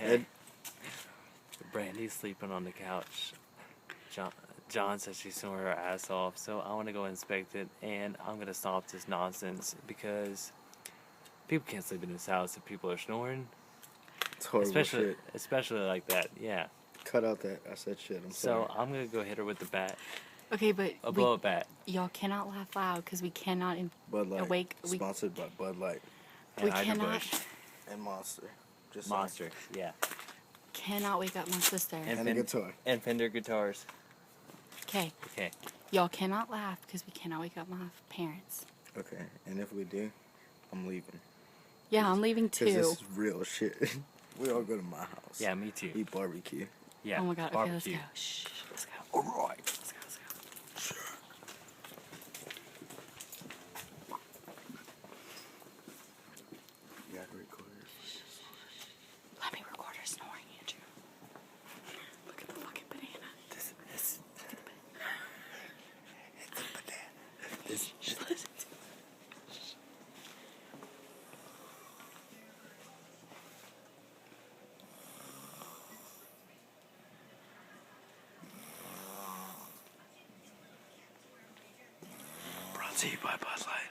Okay. Brandy's sleeping on the couch. John says she's snoring her ass off, so I want to go inspect it, and I'm going to stop this nonsense because people can't sleep in this house if people are snoring. It's horrible shit. Especially like that, yeah. Cut out that. I said shit. I'm sorry. So I'm going to go hit her with the bat. Okay, but A blow up bat. Y'all cannot laugh loud because we cannot Bud Light. awake. Sponsored by Bud Light. And We Hydro cannot. Bush. And Monster. Just Monster, yeah. Cannot wake up my sister. And a guitar. And Fender guitars. Okay. Okay. Y'all cannot laugh because we cannot wake up my parents. Okay, and if we do, I'm leaving. Yeah, I'm leaving too. Because this is real shit. We all go to my house. Yeah, me too. Eat barbecue. Yeah. Oh my god. Barbecue. Okay, let's go. Shh. Let's go. Alright. Let's go. Let's go. Sure. You gotta record it. Let me record her snoring, Andrew. Look at the fucking banana. This. Look at the banana. It's a banana. This. Shh, listen to me. Brought to you by Bud Light.